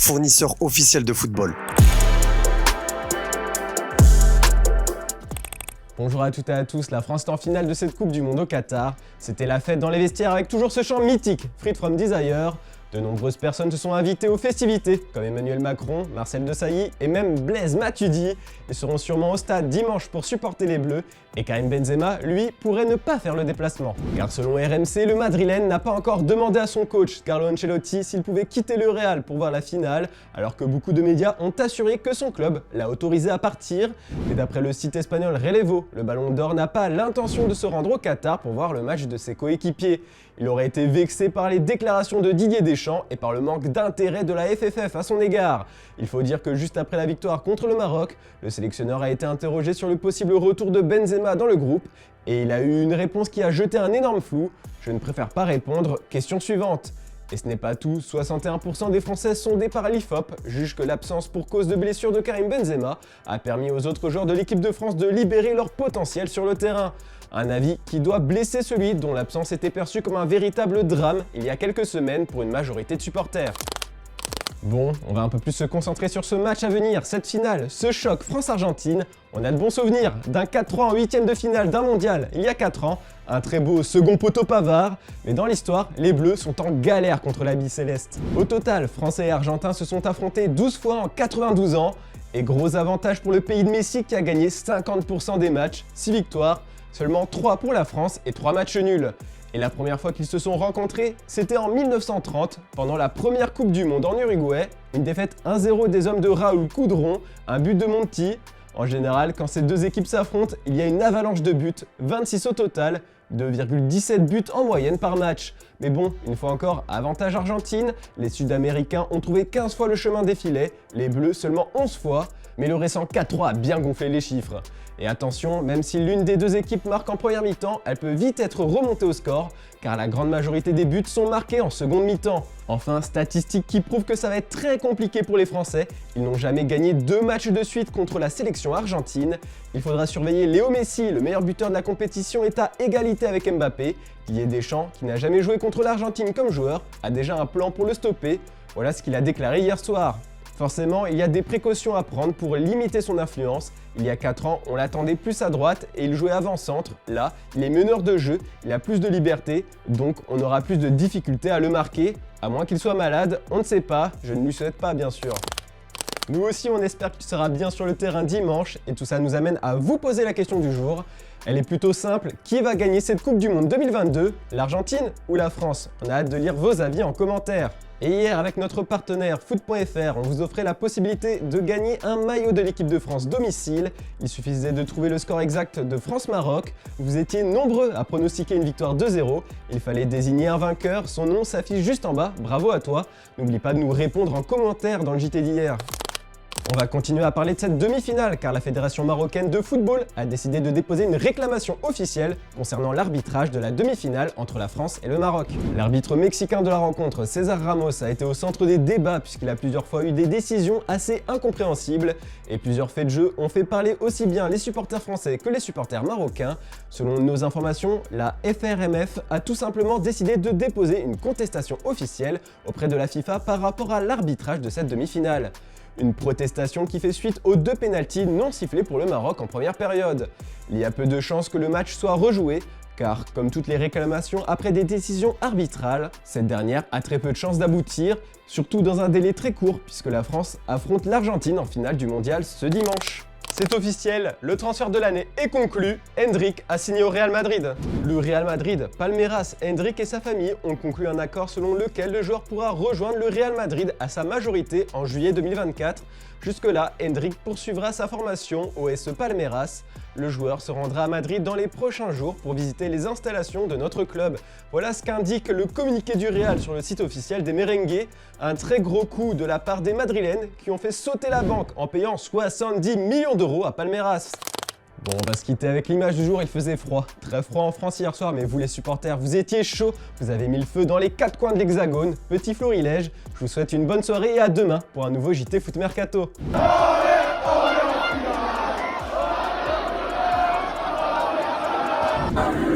fournisseur officiel de football. Bonjour à toutes et à tous, la France est en finale de cette Coupe du Monde au Qatar. C'était la fête dans les vestiaires avec toujours ce chant mythique, Freed from Desire. De nombreuses personnes se sont invitées aux festivités, comme Emmanuel Macron, Marcel Desailly et même Blaise Matuidi. Ils seront sûrement au stade dimanche pour supporter les Bleus, et Karim Benzema, lui, pourrait ne pas faire le déplacement. Car selon RMC, le Madrilène n'a pas encore demandé à son coach, Carlo Ancelotti, s'il pouvait quitter le Real pour voir la finale, alors que beaucoup de médias ont assuré que son club l'a autorisé à partir. Et d'après le site espagnol Relevo, le Ballon d'Or n'a pas l'intention de se rendre au Qatar pour voir le match de ses coéquipiers. Il aurait été vexé par les déclarations de Didier Deschamps et par le manque d'intérêt de la FFF à son égard. Il faut dire que juste après la victoire contre le Maroc, le sélectionneur a été interrogé sur le possible retour de Benzema dans le groupe et il a eu une réponse qui a jeté un énorme flou. Je ne préfère pas répondre, question suivante. Et ce n'est pas tout, 61% des Français sondés par l'IFOP jugent que l'absence pour cause de blessure de Karim Benzema a permis aux autres joueurs de l'équipe de France de libérer leur potentiel sur le terrain. Un avis qui doit blesser celui dont l'absence était perçue comme un véritable drame il y a quelques semaines pour une majorité de supporters. Bon, on va un peu plus se concentrer sur ce match à venir, cette finale, ce choc France-Argentine. On a de bons souvenirs d'un 4-3 en 8ème de finale d'un mondial il y a 4 ans, un très beau second poteau Pavard, mais dans l'histoire, les Bleus sont en galère contre la Bicéleste. Au total, Français et Argentins se sont affrontés 12 fois en 92 ans, et gros avantage pour le pays de Messi qui a gagné 50% des matchs, 6 victoires, seulement 3 pour la France et 3 matchs nuls. Et la première fois qu'ils se sont rencontrés, c'était en 1930, pendant la première Coupe du Monde en Uruguay, une défaite 1-0 des hommes de Raúl Coudron, un but de Monti. En général, quand ces deux équipes s'affrontent, il y a une avalanche de buts, 26 au total, 2,17 buts en moyenne par match. Mais bon, une fois encore, avantage Argentine, les Sud-Américains ont trouvé 15 fois le chemin des filets, les Bleus seulement 11 fois, mais le récent 4-3 a bien gonflé les chiffres. Et attention, même si l'une des deux équipes marque en première mi-temps, elle peut vite être remontée au score, car la grande majorité des buts sont marqués en seconde mi-temps. Enfin, statistique qui prouve que ça va être très compliqué pour les Français, ils n'ont jamais gagné 2 matchs de suite contre la sélection argentine. Il faudra surveiller Léo Messi, le meilleur buteur de la compétition, est à égalité avec Mbappé. Didier Deschamps, qui n'a jamais joué contre l'Argentine comme joueur, a déjà un plan pour le stopper. Voilà ce qu'il a déclaré hier soir. Forcément, il y a des précautions à prendre pour limiter son influence. Il y a 4 ans, on l'attendait plus à droite et il jouait avant-centre. Là, il est meneur de jeu, il a plus de liberté, donc on aura plus de difficultés à le marquer. À moins qu'il soit malade, on ne sait pas, je ne lui souhaite pas bien sûr. Nous aussi, on espère qu'il sera bien sur le terrain dimanche et tout ça nous amène à vous poser la question du jour. Elle est plutôt simple, qui va gagner cette Coupe du Monde 2022, l'Argentine ou la France? On a hâte de lire vos avis en commentaire. Et hier, avec notre partenaire foot.fr, on vous offrait la possibilité de gagner un maillot de l'équipe de France domicile. Il suffisait de trouver le score exact de France-Maroc. Vous étiez nombreux à pronostiquer une victoire 2-0. Il fallait désigner un vainqueur, son nom s'affiche juste en bas, bravo à toi. N'oublie pas de nous répondre en commentaire dans le JT d'hier. On va continuer à parler de cette demi-finale car la Fédération marocaine de football a décidé de déposer une réclamation officielle concernant l'arbitrage de la demi-finale entre la France et le Maroc. L'arbitre mexicain de la rencontre, César Ramos, a été au centre des débats puisqu'il a plusieurs fois eu des décisions assez incompréhensibles et plusieurs faits de jeu ont fait parler aussi bien les supporters français que les supporters marocains. Selon nos informations, la FRMF a tout simplement décidé de déposer une contestation officielle auprès de la FIFA par rapport à l'arbitrage de cette demi-finale. Une protestation qui fait suite aux 2 pénaltys non sifflés pour le Maroc en première période. Il y a peu de chances que le match soit rejoué, car comme toutes les réclamations après des décisions arbitrales, cette dernière a très peu de chances d'aboutir, surtout dans un délai très court puisque la France affronte l'Argentine en finale du mondial ce dimanche. C'est officiel, le transfert de l'année est conclu, Endrick a signé au Real Madrid. Le Real Madrid, Palmeiras, Endrick et sa famille ont conclu un accord selon lequel le joueur pourra rejoindre le Real Madrid à sa majorité en juillet 2024. Jusque-là, Endrick poursuivra sa formation au SE Palmeiras. Le joueur se rendra à Madrid dans les prochains jours pour visiter les installations de notre club. Voilà ce qu'indique le communiqué du Real sur le site officiel des Merengues. Un très gros coup de la part des Madrilènes qui ont fait sauter la banque en payant 70 millions d'euros à Palmeiras. Bon, on va se quitter avec l'image du jour, il faisait froid. Très froid en France hier soir, mais vous les supporters, vous étiez chauds. Vous avez mis le feu dans les 4 coins de l'Hexagone. Petit florilège, je vous souhaite une bonne soirée et à demain pour un nouveau JT Foot Mercato. Allez,